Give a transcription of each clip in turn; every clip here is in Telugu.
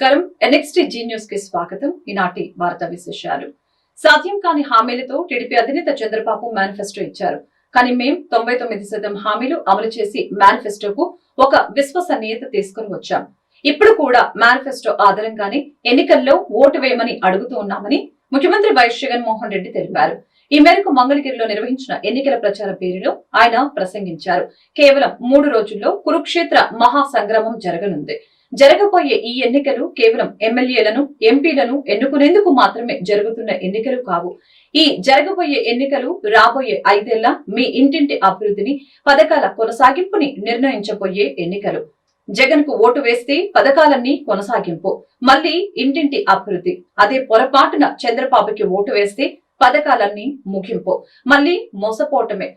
నమస్కారం. ఎన్ఎక్స్టీ జీ న్యూస్ కి స్వాగతం. ఈనాటి వార్తా విశేషాలు. సాధ్యం కాని హామీలతో టీడీపీ అధినేత చంద్రబాబు మేనిఫెస్టో ఇచ్చారు. కానీ మేం 99% హామీలు అమలు చేసి మేనిఫెస్టోకు ఒక విశ్వసనీయత తీసుకుని వచ్చాం. ఇప్పుడు కూడా మేనిఫెస్టో ఆధారంగానే ఎన్నికల్లో ఓటు వేయమని అడుగుతూ ఉన్నామని ముఖ్యమంత్రి వైఎస్ జగన్మోహన్ రెడ్డి తెలిపారు. ఈ మేరకు మంగళగిరిలో నిర్వహించిన ఎన్నికల ప్రచార పేరులో ఆయన ప్రసంగించారు. కేవలం 3 రోజుల్లో కురుక్షేత్ర మహాసంగ్రామం జరగనుంది. జరగబోయే ఈ ఎన్నికలు కేవలం ఎమ్మెల్యేలను, ఎంపీలను ఎన్నుకునేందుకు మాత్రమే జరుగుతున్న ఎన్నికలు కావు. ఈ జరగబోయే ఎన్నికలు రాబోయే 5 ఏళ్ల మీ ఇంటింటి అభివృద్ధిని, పథకాల కొనసాగింపుని నిర్ణయించబోయే ఎన్నికలు. జగన్ కు ఓటు వేస్తే పథకాలన్నీ కొనసాగింపు, మళ్లీ ఇంటింటి అభివృద్ధి. అదే పొరపాటున చంద్రబాబుకి ఓటు వేస్తే పథకాలన్నీ ముగింపు, మళ్లీ మోసపోవటమే.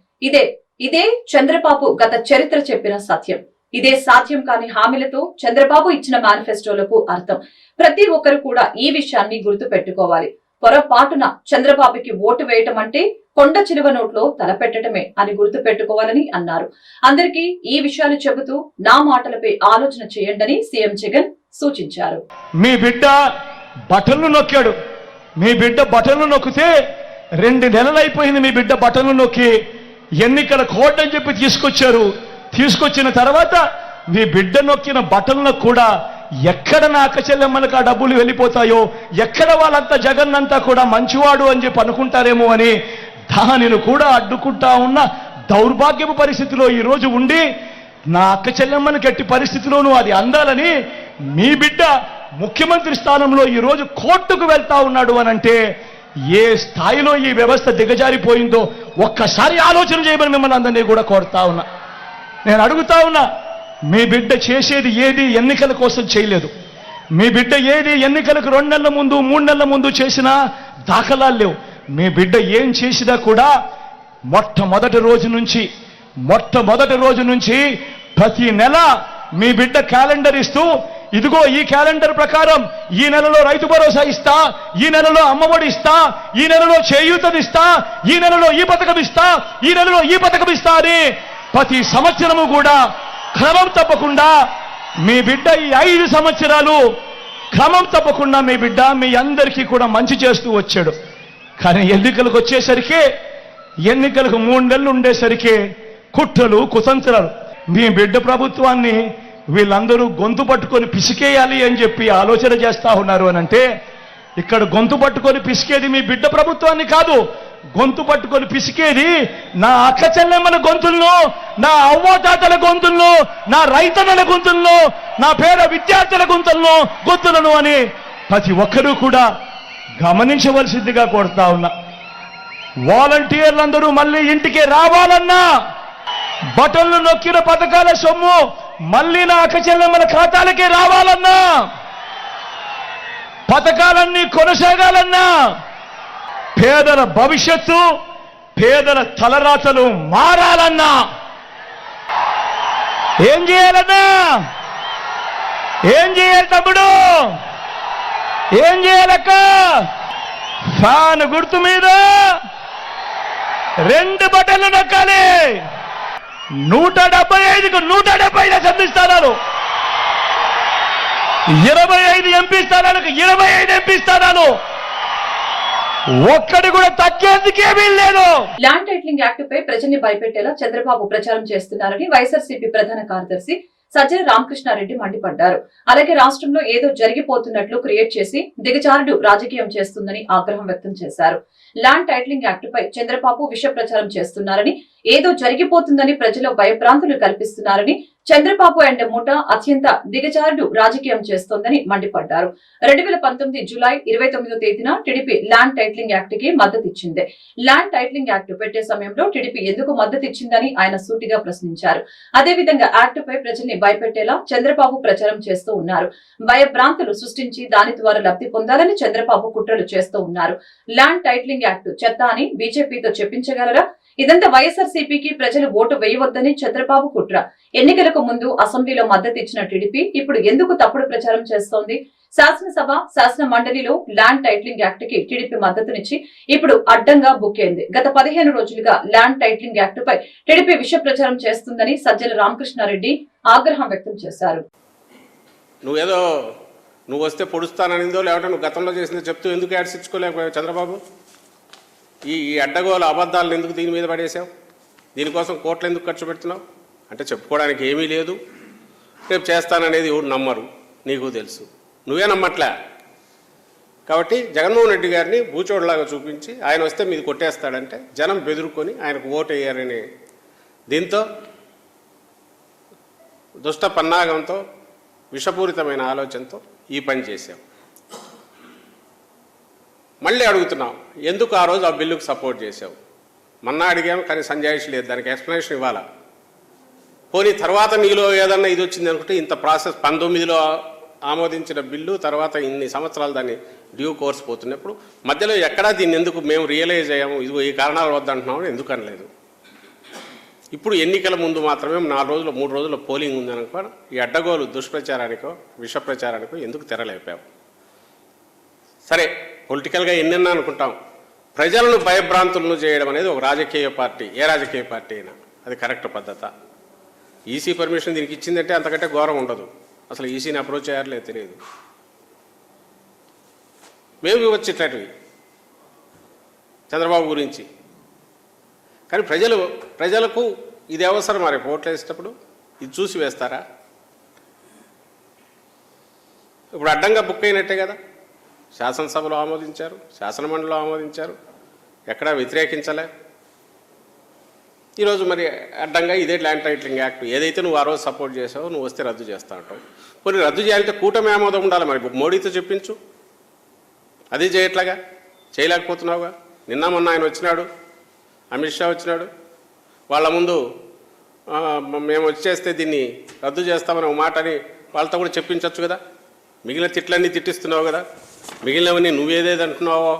ఇదే చంద్రబాబు గత చరిత్ర చెప్పిన సత్యం. ఇదే సాధ్యం కాని హామీలతో చంద్రబాబు ఇచ్చిన మేనిఫెస్టోలకు అర్థం. ప్రతి ఒక్కరు కూడా ఈ విషయాన్ని గుర్తు పెట్టుకోవాలి. పొరపాటున చంద్రబాబుకి ఓటు వేయటం అంటే కొండ చిలువ నోట్లో తలపెట్టడమే అని గుర్తు పెట్టుకోవాలని అన్నారు. అందరికీ ఈ విషయాలు చెబుతూ నా మాటలపై ఆలోచన చేయండి సీఎం జగన్ సూచించారు. మీ బిడ్డ బటన్లు నొక్కాడు. మీ బిడ్డ బటన్లు నొక్కితే 2 నెలలు అయిపోయింది. మీ బిడ్డ బటన్లు నొక్కి ఎన్నికల కోడ్ అని చెప్పి తీసుకొచ్చారు. తీసుకొచ్చిన తర్వాత మీ బిడ్డ నొక్కిన బటన్లకు కూడా ఎక్కడ నా అక్క చెల్లెమ్మలకు ఆ డబ్బులు వెళ్ళిపోతాయో, ఎక్కడ వాళ్ళంతా జగన్ అంతా కూడా మంచివాడు అని చెప్పి అనుకుంటారేమో అని దానిని కూడా అడ్డుకుంటా ఉన్న దౌర్భాగ్యపు పరిస్థితిలో ఈ రోజు ఉండి నా అక్క చెల్లెమ్మని గట్టి పరిస్థితిలోనూ అది అందాలని మీ బిడ్డ ముఖ్యమంత్రి స్థానంలో ఈ రోజు కోర్టుకు వెళ్తా ఉన్నాడు అనంటే ఏ స్థాయిలో ఈ వ్యవస్థ దిగజారిపోయిందో ఒక్కసారి ఆలోచన చేయమని మిమ్మల్ని అందరినీ కూడా కోరుతా ఉన్నా. నేను అడుగుతా ఉన్నా, మీ బిడ్డ చేసేది ఏది ఎన్నికల కోసం చేయలేదు. మీ బిడ్డ ఏది ఎన్నికలకు 2 నెలల ముందు 3 నెలల ముందు చేసినా దాఖలాలు లేవు. మీ బిడ్డ ఏం చేసినా కూడా మొట్టమొదటి రోజు నుంచి ప్రతి నెల మీ బిడ్డ క్యాలెండర్ ఇస్తూ, ఇదిగో ఈ క్యాలెండర్ ప్రకారం ఈ నెలలో రైతు భరోసా ఇస్తా, ఈ నెలలో అమ్మఒడి ఇస్తా, ఈ నెలలో చేయూతనిస్తా, ఈ నెలలో ఈ పథకం ఇస్తా, ఈ నెలలో ఈ పథకం ఇస్తా అని ప్రతి సంవత్సరము కూడా క్రమం తప్పకుండా మీ బిడ్డ ఈ 5 సంవత్సరాలు క్రమం తప్పకుండా మీ బిడ్డ మీ అందరికీ కూడా మంచి చేస్తూ వచ్చాడు. కానీ ఎన్నికలకు వచ్చేసరికి, ఎన్నికలకు 3 నెలలు ఉండేసరికి కుట్రలు, కుతంత్రాలు. మీ బిడ్డ ప్రభుత్వాన్ని వీళ్ళందరూ గొంతు పట్టుకొని పిసికేయాలి అని చెప్పి ఆలోచన చేస్తా ఉన్నారు అనంటే, ఇక్కడ గొంతు పట్టుకొని పిసికేది మీ బిడ్డ ప్రభుత్వాన్ని కాదు. గొంతు పట్టుకొని పిసికేది నా అక్క చెల్లెమ్మల గొంతుల్లో, నా అవ్వతాతల గొంతుల్లో, నా రైతన్నల గొంతుల్లో, నా పేద విద్యార్థుల గొంతులను అని ప్రతి ఒక్కరూ కూడా గమనించవలసిందిగా కోరుతా ఉన్నా. వాలంటీర్లందరూ మళ్ళీ ఇంటికి రావాలన్నా, బటన్లు నొక్కిన పథకాల సొమ్ము మళ్ళీ నా అక్క చెల్లెమ్మల ఖాతాలకే రావాలన్నా, పథకాలన్నీ కొనసాగాలన్నా, పేదల భవిష్యత్తు, పేదల తలరాతలు మారాలన్నా ఏం చేయాలన్నా? ఏం చేయాలి తమ్ముడు? ఏం చేయాలక్క? ఫ్యాన్ గుర్తు మీద 2 బటన్లు నొక్కాలి. 175కు 170 అసెంబ్లీ స్థానాలు, 25 ఎంపీ స్థానాలకు 25 ఎంపీ స్థానాలు, ఒక్కడి కూడా తగ్గేందుకేమీ లేదు. ల్యాండ్ టైటిలింగ్ యాక్ట్ పై ప్రజల్ని భయపెట్టేలా చంద్రబాబు ప్రచారం చేస్తున్నారని వైఎస్ఆర్సీపీ ప్రధాన కార్యదర్శి సజ్జల రామకృష్ణారెడ్డి మండిపడ్డారు. అలాగే రాష్ట్రంలో ఏదో జరిగిపోతున్నట్లు క్రియేట్ చేసి దిగజారుడు రాజకీయం చేస్తుందని ఆగ్రహం వ్యక్తం చేశారు. ల్యాండ్ టైటిలింగ్ యాక్ట్ పై చంద్రబాబు విష ప్రచారం చేస్తున్నారని, ఏదో జరిగిపోతుందని ప్రజలు భయభ్రాంతులు కల్పిస్తున్నారని, చంద్రబాబు అండ్ ముఠా అత్యంత దిగజారుడు రాజకీయం చేస్తోందని మండిపడ్డారు. 2019 జూలై 29వ తేదీన టీడీపీ ల్యాండ్ టైటిలింగ్ యాక్ట్ కి మద్దతిచ్చింది. ల్యాండ్ టైటిలింగ్ యాక్ట్ పెట్టే సమయంలో టీడీపీ ఎందుకు మద్దతిచ్చిందని ఆయన సూటిగా ప్రశ్నించారు. అదేవిధంగా యాక్ట్ పై ప్రజల్ని భయపెట్టేలా చంద్రబాబు ప్రచారం చేస్తూ ఉన్నారు. భయభ్రాంతులు సృష్టించి దాని ద్వారా లబ్ధి పొందాలని చంద్రబాబు కుట్రలు చేస్తూ ఉన్నారు. ల్యాండ్ టైటిలింగ్ యాక్ట్ చెత్త అని బీజేపీతో చెప్పించగలరా? ఇదంతా వైఎస్ఆర్సీపీకి ప్రజలు ఓటు వేయవద్దని చంద్రబాబు కుట్ర. ఎన్నికలకు ముందు అసెంబ్లీలో మద్దతు ఇచ్చిన టీడీపీ ఇప్పుడు ఎందుకు తప్పుడు ప్రచారం చేస్తోంది? శాసనసభ, శాసన మండలిలో ల్యాండ్ టైటిలింగ్ యాక్ట్ కి టీడీపీ మద్దతునిచ్చి ఇప్పుడు అడ్డంగా బుక్ అయింది. గత 15 రోజులుగా ల్యాండ్ టైటిలింగ్ యాక్ట్ పై టీడీపీ విష ప్రచారం చేస్తుందని సజ్జల రామకృష్ణారెడ్డి ఆగ్రహం వ్యక్తం చేశారు. నువ్వేదో నువ్వు వస్తే పొడుస్తాననిందో లేకపోతే నువ్వు గతంలో చేసిందో చెప్తూ ఎందుకు యాడ్స్ ఇచ్చుకోలేకపోయావు చంద్రబాబు? ఈ అడ్డగోలు అబద్ధాలను ఎందుకు దీని మీద పడేసావు? దీనికోసం కోట్లు ఎందుకు ఖర్చు పెడుతున్నావు? అంటే చెప్పుకోవడానికి ఏమీ లేదు. రేపు చేస్తాననేది ఎవరు నమ్మరు, నీకు తెలుసు, నువ్వే నమ్మట్లే. కాబట్టి జగన్మోహన్ రెడ్డి గారిని బూచోడులాగా చూపించి ఆయన వస్తే మీది కొట్టేస్తాడంటే జనం బెదురుకొని ఆయనకు ఓటు వేయారనే దీంతో దుష్ట పన్నాగంతో విషపూరితమైన ఆలోచనతో ఈ పని చేశాం. మళ్ళీ అడుగుతున్నాం, ఎందుకు ఆ రోజు ఆ బిల్లుకు సపోర్ట్ చేసావు? మొన్న అడిగాము కానీ సంజాయిషి లేదు, దానికి ఎక్స్ప్లెనేషన్ ఇవ్వాలా. పోనీ తర్వాత నీలో ఏదన్నా ఇది వచ్చింది అనుకుంటే ఇంత ప్రాసెస్ 19లో ఆమోదించిన బిల్లు తర్వాత ఇన్ని సంవత్సరాలు దాన్ని డ్యూ కోర్స్ పోతున్నప్పుడు మధ్యలో ఎక్కడా దీన్ని ఎందుకు మేము రియలైజ్ అయ్యాము, ఇదిగో ఈ కారణాల వద్దంటున్నామని ఎందుకు అనలేదు? ఇప్పుడు ఎన్నికల ముందు మాత్రమే 4 రోజులు 3 రోజుల పోలింగ్ ఉందనుకో ఈ అడ్డగోలు దుష్ప్రచారానికో విష ప్రచారానికో ఎందుకు తెరలేపావు? సరే, పొలిటికల్గా ఎన్నెన్నా అనుకుంటాం, ప్రజలను భయభ్రాంతులను చేయడం అనేది ఒక రాజకీయ పార్టీ, ఏ రాజకీయ పార్టీ అయినా అది కరెక్ట్ పద్ధత. ఈసీ పర్మిషన్ దీనికి ఇచ్చిందంటే అంతకంటే ఘోరం ఉండదు. అసలు ఈసీని అప్రోచ్ అయ్యారలేదు తెలియదు. మేము వచ్చేటట్టువి చంద్రబాబు గురించి. కానీ ప్రజలకు ఇది అవసరం. మరి ఓట్లు వేసేటప్పుడు ఇది చూసి వేస్తారా? ఇప్పుడు అడ్డంగా బుక్ అయినట్టే కదా. శాసనసభలో ఆమోదించారు, శాసనమండలిలో ఆమోదించారు, ఎక్కడా వ్యతిరేకించలే. ఈరోజు మరి అడ్డంగా ఇదే ల్యాండ్ టైటిలింగ్ యాక్ట్ ఏదైతే నువ్వు ఆ రోజు సపోర్ట్ చేసావో నువ్వు వస్తే రద్దు చేస్తా అంటావు. కొన్ని రద్దు చేయాలంటే కూటమి ఆమోదం ఉండాలి. మరి మోడీతో చెప్పించు, అది చేయట్లాగా చేయలేకపోతున్నావుగా. నిన్న మొన్న ఆయన వచ్చినాడు, అమిత్ షా వచ్చినాడు, వాళ్ళ ముందు మేము వచ్చేస్తే దీన్ని రద్దు చేస్తామని ఒక మాటని వాళ్ళతో కూడా చెప్పించవచ్చు కదా. మిగిలిన తిట్లన్నీ తిట్టిస్తున్నావు కదా, మిగిలినవన్నీ నువ్వేదేది అంటున్నావో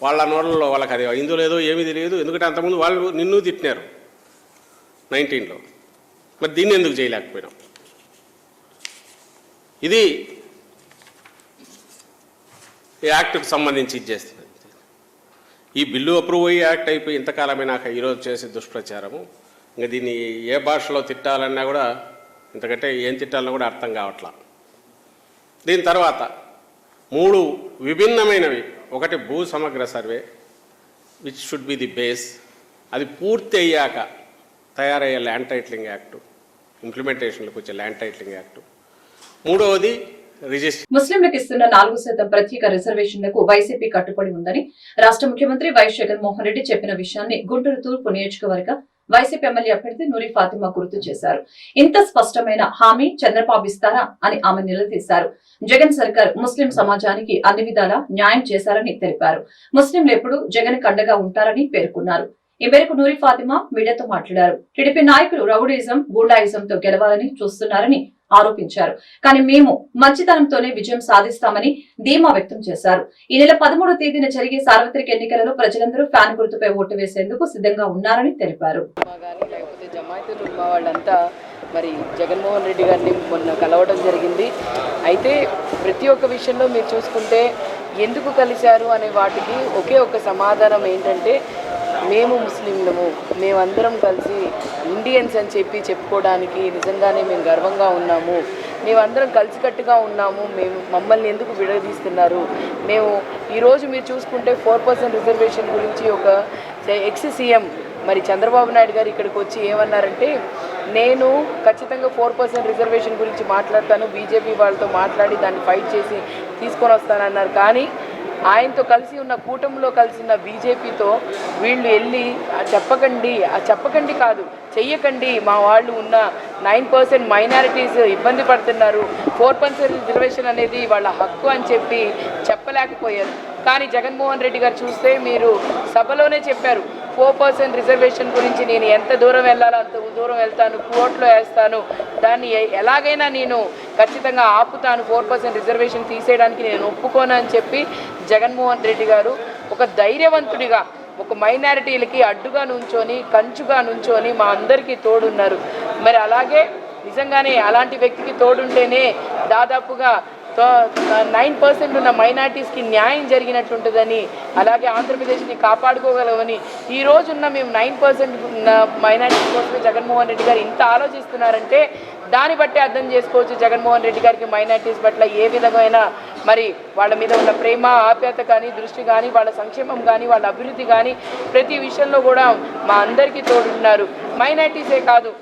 వాళ్ళ నోళ్ళలో వాళ్ళకి అది ఇందులో లేదో ఏమీ తెలియదు. ఎందుకంటే అంతకుముందు వాళ్ళు నిన్ను తిట్టినారు 19లో. మరి దీన్ని ఎందుకు చేయలేకపోయినాం? ఇది ఈ యాక్ట్కి సంబంధించి ఇచ్చేస్తుంది. ఈ బిల్లు అప్రూవ్ అయ్యి యాక్ట్ అయిపోయి ఇంతకాలమైనాక ఈరోజు చేసే దుష్ప్రచారము, ఇంకా దీన్ని ఏ భాషలో తిట్టాలన్నా కూడా ఇంతకంటే ఏం తిట్టాలన్నా కూడా అర్థం కావట్లా. దీని తర్వాత 3 విభిన్నమైనవి. ఒకటి భూ సమగ్ర survey which should be the base, అది పూర్తి అయ్యాక తయారయ్యే ల్యాండ్ టైటిలింగ్ యాక్టు, ఇంప్లిమెంటేషన్లకు వచ్చే ల్యాండ్ టైటిలింగ్ యాక్టు. 3వది రిజిస్టర్. ముస్లింలకు ఇస్తున్న 4% ప్రత్యేక రిజర్వేషన్లకు వైసీపీ కట్టుబడి ఉందని రాష్ట్ర ముఖ్యమంత్రి వైఎస్ జగన్మోహన్ రెడ్డి చెప్పిన విషయాన్ని గుంటూరు తూర్పు నియోజకవర్గ వైసీపీ ఎమ్మెల్యే అభ్యర్థి నూరి ఫాతిమా గుర్తు చేశారు. ఇంత స్పష్టమైన హామీ చంద్రబాబు ఇస్తారా అని ఆమె నిలదీశారు. జగన్ సర్కార్ ముస్లిం సమాజానికి అన్ని విధాలా న్యాయం చేశారని తెలిపారు. ముస్లింలు ఎప్పుడు జగన్ కండగా ఉంటారని పేర్కొన్నారు. ఈ మేరకు నూరి ఫాతిమా మీడియాతో మాట్లాడారు. టీడీపీ నాయకులు రౌడీజం, గూండాయిజంతో గెలవాలని చూస్తున్నారని ఆరోపించారు. కానీ మేము మంచితనంతోనే విజయం సాధిస్తామని ధీమా వ్యక్తం చేశారు. ఈ నెల 13వ తేదీన జరిగే సార్వత్రిక ఎన్నికలలో ప్రజలందరూ ఫ్యాన్ గుర్తుపై ఓటు వేసేందుకు సిద్ధంగా ఉన్నారని తెలిపారు. లేకపోతే జమాయతుల్ ఉల్మా వాళ్ళంతా మరి జగన్మోహన్ రెడ్డి గారిని మొన్న కలవడం జరిగింది. అయితే ప్రతి ఒక్క విషయంలో మీరు చూసుకుంటే ఎందుకు కలిశారు అనే వాటికి ఒకే ఒక సమాధానం ఏంటంటే, మేము ముస్లింలము, మేమందరం కలిసి ఇండియన్స్ అని చెప్పుకోవడానికి నిజంగానే మేము గర్వంగా ఉన్నాము, మేమందరం కలిసికట్టుగా ఉన్నాము, మమ్మల్ని ఎందుకు విడదీస్తున్నారు? మేము ఈరోజు మీరు చూసుకుంటే 4% రిజర్వేషన్ గురించి ఒక ఎక్స్ సీఎం మరి చంద్రబాబు నాయుడు గారు ఇక్కడికి వచ్చి ఏమన్నారంటే, నేను ఖచ్చితంగా 4% రిజర్వేషన్ గురించి మాట్లాడతాను, బీజేపీ వాళ్ళతో మాట్లాడి దాన్ని ఫైట్ చేసి తీసుకొని వస్తానన్నారు. కానీ ఆయనతో కలిసి ఉన్న కూటమిలో కలిసిన బీజేపీతో వీళ్ళు వెళ్ళి చెప్పకండి కాదు చెయ్యకండి, మా వాళ్ళు ఉన్న 9% మైనారిటీస్ ఇబ్బంది పడుతున్నారు, 4% రిజర్వేషన్ అనేది వాళ్ళ హక్కు అని చెప్పలేకపోయారు. కానీ జగన్మోహన్ రెడ్డి గారు చూస్తే మీరు సభలోనే చెప్పారు, 4% రిజర్వేషన్ గురించి నేను ఎంత దూరం వెళ్ళాలో అంత దూరం వెళ్తాను, కోర్టులో వేస్తాను, దాన్ని ఎలాగైనా నేను ఖచ్చితంగా ఆపుతాను, 4% రిజర్వేషన్ తీసేయడానికి నేను ఒప్పుకోను అని చెప్పి జగన్మోహన్ రెడ్డి గారు ఒక ధైర్యవంతుడిగా ఒక మైనారిటీలకి అడ్డుగా నుంచొని కంచుగా నుంచొని మా అందరికీ తోడున్నారు. మరి అలాగే నిజంగానే అలాంటి వ్యక్తికి తోడుంటేనే దాదాపుగా 9% ఉన్న మైనార్టీస్కి న్యాయం జరిగినట్టుంటుందని, అలాగే ఆంధ్రప్రదేశ్ని కాపాడుకోగలవని ఈ రోజున్న మేము 9% ఉన్న మైనార్టీస్ కోసమే జగన్మోహన్ రెడ్డి గారు ఇంత ఆలోచిస్తున్నారంటే దాన్ని బట్టి అర్థం చేసుకోవచ్చు జగన్మోహన్ రెడ్డి గారికి మైనార్టీస్ పట్ల ఏ విధమైన మరి వాళ్ళ మీద ఉన్న ప్రేమ, ఆప్యాయత కానీ, దృష్టి కానీ, వాళ్ళ సంక్షేమం కానీ, వాళ్ళ అభివృద్ధి కానీ ప్రతి విషయంలో కూడా మా అందరికీ తోడున్నారు. మైనార్టీసే కాదు,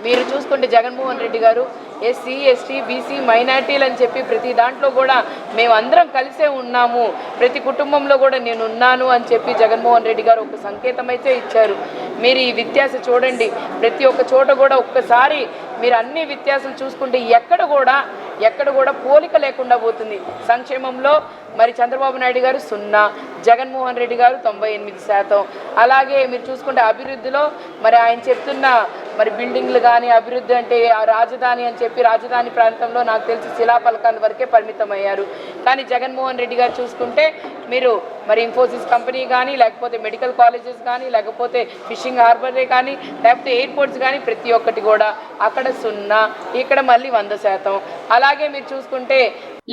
మీరు చూసుకుంటే జగన్మోహన్ రెడ్డి గారు ఎస్సీ, ఎస్టీ, బీసీ, మైనార్టీలు అని చెప్పి ప్రతి దాంట్లో కూడా మేము అందరం కలిసే ఉన్నాము, ప్రతి కుటుంబంలో కూడా నేను ఉన్నాను అని చెప్పి జగన్మోహన్ రెడ్డి గారు ఒక సంకేతం అయితే ఇచ్చారు. మీరు ఈ వ్యత్యాస చూడండి, ప్రతి ఒక్క చోట కూడా ఒక్కసారి మీరు అన్ని వ్యత్యాసాలు చూసుకుంటే ఎక్కడ కూడా పోలిక లేకుండా పోతుంది. సంక్షేమంలో మరి చంద్రబాబు నాయుడు గారు 0, జగన్మోహన్ రెడ్డి గారు 98%. అలాగే మీరు చూసుకుంటే అభివృద్ధిలో మరి ఆయన చెప్తున్న మరి బిల్డింగ్లు కానీ, అభివృద్ధి అంటే రాజధాని అని చెప్పి రాజధాని ప్రాంతంలో నాకు తెలిసి శిలాఫలకాల వరకే పరిమితం అయ్యారు. కానీ జగన్మోహన్ రెడ్డి గారు చూసుకుంటే మీరు మరి ఇన్ఫోసిస్ కంపెనీ కానీ, లేకపోతే మెడికల్ కాలేజెస్ కానీ, లేకపోతే ఫిషింగ్ హార్బరే కానీ, లేకపోతే ఎయిర్పోర్ట్స్ కానీ ప్రతి ఒక్కటి కూడా అక్కడ 0, ఇక్కడ మళ్ళీ 100%. అలాగే మీరు చూసుకుంటే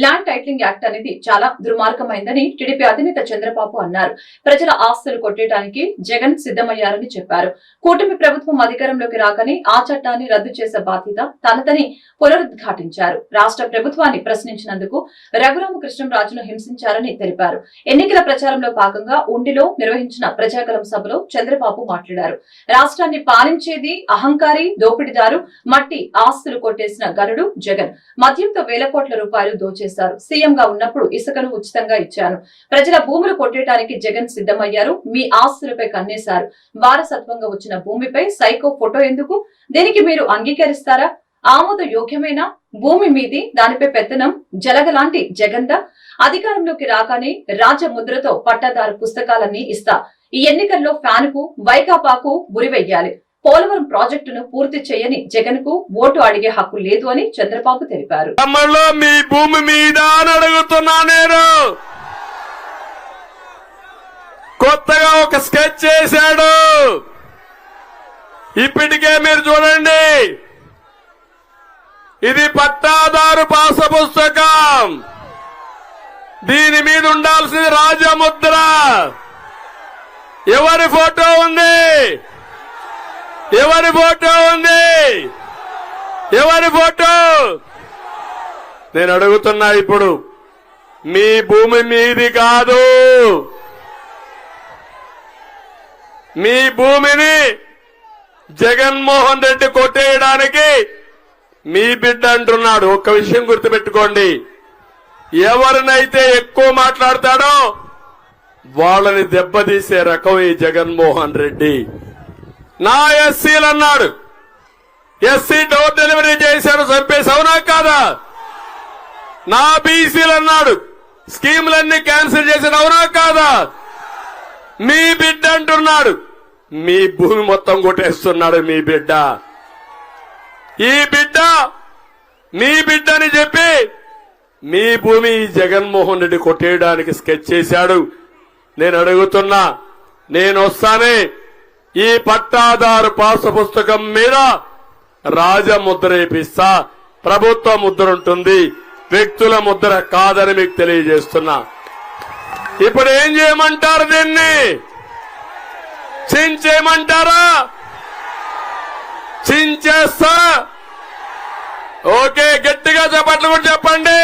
ల్యాండ్ టైటిలింగ్ యాక్ట్ అనేది చాలా దుర్మార్గమైందని టీడీపీ అధినేత చంద్రబాబు అన్నారు. ప్రజల ఆస్తులు కొట్టేయడానికి జగన్ సిద్ధమయ్యారని చెప్పారు. కూటమి ప్రభుత్వం అధికారంలోకి రాగానే ఆ చట్టాన్ని రద్దు చేసే బాధ్యత తనదని పునరుద్ఘాటించారు. రాష్ట్ర ప్రభుత్వాన్ని ప్రశ్నించినందుకు రఘురామకృష్ణంరాజును హింసించారని తెలిపారు. ఎన్నికల ప్రచారంలో భాగంగా ఉండిలో నిర్వహించిన ప్రజాగలం సభలో చంద్రబాబు మాట్లాడారు. రాష్ట్రాన్ని పాలించేది అహంకారి, దోపిడీదారు, మట్టి ఆస్తులు కొట్టేసిన గనుడు జగన్. మద్యంతో వేల కోట్ల రూపాయలు దోచేశారు. సీఎం గా ఉన్నప్పుడు ఇసుకను ఉచితంగా ఇచ్చాను. ప్రజల భూములు కొట్టేయడానికి జగన్ సిద్ధమయ్యారు. మీ ఆస్తులపై కన్నేశారు. వారసత్వంగా వచ్చిన భూమిపై సైకో ఫోటో ఎందుకు? దీనికి మీరు అంగీకరిస్తారా? ఆమోద యోగ్యమైన భూమి మీది, దానిపై పెత్తనం జలగలాంటి జగంద అధికారంలోకి రాగానే రాజముద్రతో పట్టాదారు పుస్తకాలన్నీ ఇస్తా. ఈ ఎన్నికల్లో ఫ్యాన్ కు, వైకాపాకు ఉరివెయ్యాలి. పోలవరం ప్రాజెక్టును పూర్తి చేయని జగన్ కు ఓటు అడిగే హక్కు లేదు అని చంద్రబాబు తెలిపారు. మీ భూమి మీద అడుగుతున్నా, నేను కొత్తగా ఒక స్కెచ్ చేశాడు. ఇప్పటికే మీరు చూడండి, ఇది పట్టాదారు పాస పుస్తకం. దీని మీద ఉండాల్సింది రాజముద్ర. ఎవరి ఫోటో ఉంది? ఎవరి ఫోటో ఉంది? ఎవరి ఫోటో? నేను అడుగుతున్నా, ఇప్పుడు మీ భూమి మీది కాదు. మీ భూమిని జగన్మోహన్ రెడ్డి కొట్టేయడానికి మీ బిడ్డ అంటున్నాడు. ఒక్క విషయం గుర్తుపెట్టుకోండి, ఎవరినైతే ఎక్కువ మాట్లాడతాడో వాళ్ళని దెబ్బతీసే రకం ఈ జగన్మోహన్ రెడ్డి. నా ఎస్సీలు అన్నాడు, ఎస్సీ డోర్ డెలివరీ చేశారు, చంపేసి, అవునా కాదా? నా బీసీలు అన్నాడు, స్కీములన్నీ క్యాన్సిల్ చేశారు, అవునా కాదా? మీ బిడ్డ అంటున్నాడు, మీ భూమి మొత్తం కొట్టేస్తున్నాడు మీ బిడ్డ. ఈ బిడ్డ మీ బిడ్డ అని చెప్పి మీ భూమి జగన్మోహన్ రెడ్డి కొట్టేయడానికి స్కెచ్ చేశాడు. నేను అడుగుతున్నా, నేను వస్తానే ఈ పట్టాదారు పాస పుస్తకం మీద రాజముద్ర వేపిస్తా. ప్రభుత్వ ముద్ర ఉంటుంది, వ్యక్తుల ముద్ర కాదని మీకు తెలియజేస్తున్నా. ఇప్పుడు ఏం చేయమంటారు? దీన్ని చించేయమంటారా? చించేస్తా. ఓకే, గట్టిగా చెప్పట్లు కూడా చెప్పండి.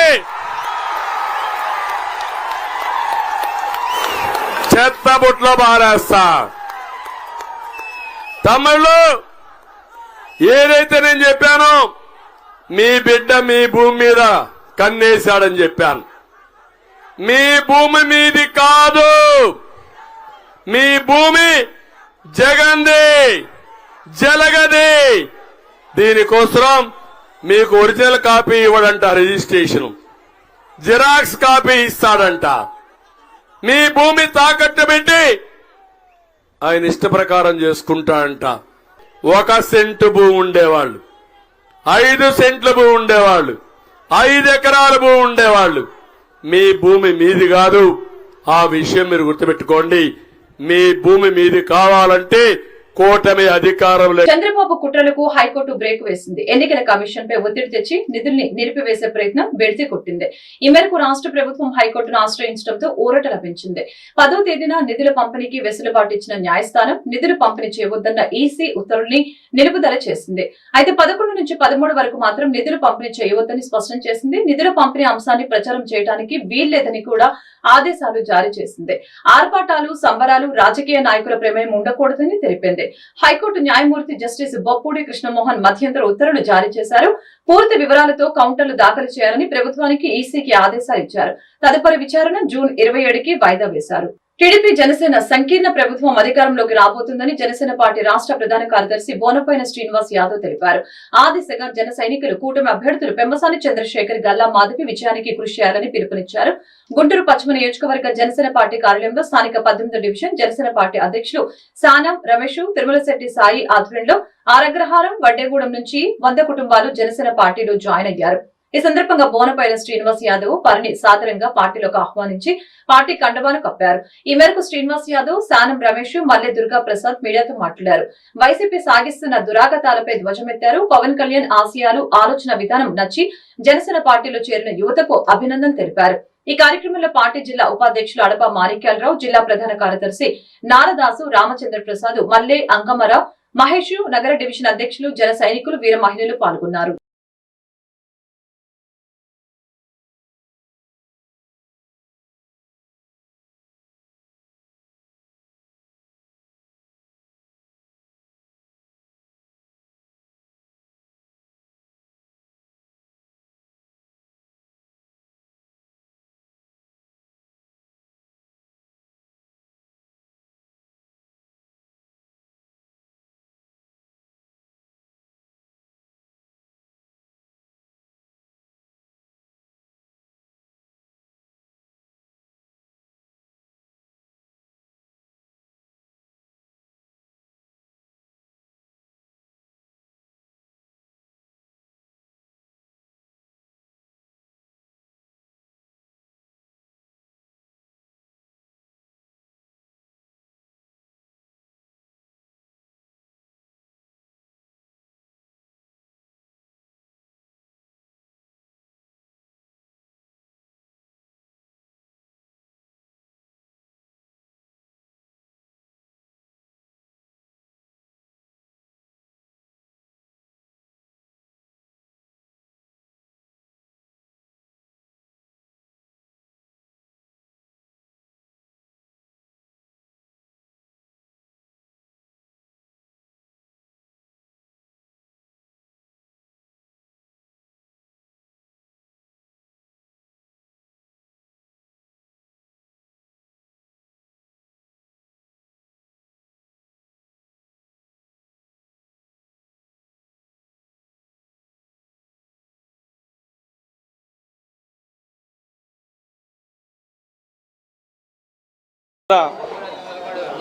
చెత్త బుట్లో బారేస్తా. తమిళ్లో ఏదైతే నేను చెప్పానో, మీ బిడ్డ మీ భూమి మీద కన్నేశాడని చెప్పాను. మీ భూమి మీది కాదు, మీ భూమి జగన్ది, జలగది. దీనికోసం మీకు ఒరిజినల్ కాపీ ఇవ్వడంట, రిజిస్ట్రేషన్ జిరాక్స్ కాపీ ఇస్తాడంట. మీ భూమి తాకట్టు పెట్టి ఆయన ఇష్ట ప్రకారం చేసుకుంటాడంట. 1 సెంటు భూమి ఉండేవాళ్ళు, 5 సెంట్ల భూమి ఉండేవాళ్ళు, 5 ఎకరాల భూమి ఉండేవాళ్ళు. మీ భూమి మీది కాదు. ఆ విషయం మీరు గుర్తుపెట్టుకోండి. మీ భూమి మీది కావాలంటే కూటమి అధికారంలో చంద్రబాబు కుట్రలకు హైకోర్టు బ్రేక్ వేసింది. ఎన్నికల కమిషన్ పై ఒత్తిడి తెచ్చి నిధుల్ని నిలిపివేసే ప్రయత్నం బెడిసి కొట్టింది. ఈ మేరకు రాష్ట్ర ప్రభుత్వం హైకోర్టును ఆశ్రయించడంతో ఊరట లభించింది. 10వ తేదీన నిధుల పంపిణీకి వెసులుబాటు ఇచ్చిన న్యాయస్థానం నిధులు పంపిణీ చేయవద్దన్న ఈసీ ఉత్తర్వుల్ని నిలుపుదల చేసింది. అయితే 11 నుంచి 13 వరకు మాత్రం నిధులు పంపిణీ చేయవద్దని స్పష్టం చేసింది. నిధుల పంపిణీ అంశాన్ని ప్రచారం చేయడానికి వీల్లేదని కూడా ఆదేశాలు జారీ చేసింది. ఆర్పాటాలు, సంబరాలు, రాజకీయ నాయకుల ప్రమేయం ఉండకూడదని తెలిపింది. హైకోర్టు న్యాయమూర్తి జస్టిస్ బొప్పూడి కృష్ణమోహన్ మధ్యంతర ఉత్తర్వులు జారీ చేశారు. పూర్తి వివరాలతో కౌంటర్లు దాఖలు చేయాలని ప్రభుత్వానికి ఈసీకి ఆదేశాలు ఇచ్చారు. తదుపరి విచారణ జూన్ 27కి వాయిదా వేశారు. టీడీపీ జనసేన సంకీర్ణ ప్రభుత్వం అధికారంలోకి రాబోతుందని జనసేన పార్టీ రాష్ట్ర ప్రధాన కార్యదర్శి బోనపైన శ్రీనివాస్ యాదవ్ తెలిపారు. ఆ దిశగా జన సైనికులు కూటమి అభ్యర్థులు పెమ్మసాని చంద్రశేఖర్, గల్లా మాధవి విజయానికి కృషి చేయాలని పిలుపునిచ్చారు. గుంటూరు పశ్చిమ నియోజకవర్గ జనసేన పార్టీ కార్యాలయంలో స్థానిక 18వ డివిజన్ జనసేన పార్టీ అధ్యక్షులు సానం రమేష్, తిరుమలశెట్టి సాయి ఆధ్వర్యంలో ఆరగ్రహారం, వడ్డేగూడెం నుంచి 100 కుటుంబాలు జనసేన పార్టీలో జాయిన్ అయ్యారు. ఈ సందర్భంగా బోనపైన శ్రీనివాస్ యాదవ్ వారిని సాదరంగా పార్టీలోకి ఆహ్వానించి పార్టీ కండవాను కప్పారు. ఈ మేరకు శ్రీనివాస్ యాదవ్, సానం రమేష్, మల్లె దుర్గా ప్రసాద్ మీడియాతో మాట్లాడారు. వైసీపీ సాగిస్తున్న దురాగతాలపై ధ్వజమెత్తారు. పవన్ కళ్యాణ్ ఆశయాలు, ఆలోచన విధానం నచ్చి జనసేన పార్టీలో చేరిన యువతకు అభినందనలు తెలిపారు. ఈ కార్యక్రమంలో పార్టీ జిల్లా ఉపాధ్యక్షులు అడప మాణిక్యాలరావు, జిల్లా ప్రధాన కార్యదర్శి నారదాసు, రామచంద్ర ప్రసాద్, మల్లె అంకమరావు, మహేష్, నగర డివిజన్ అధ్యక్షులు, జన సైనికులు, వీర మహిళలు పాల్గొన్నారు.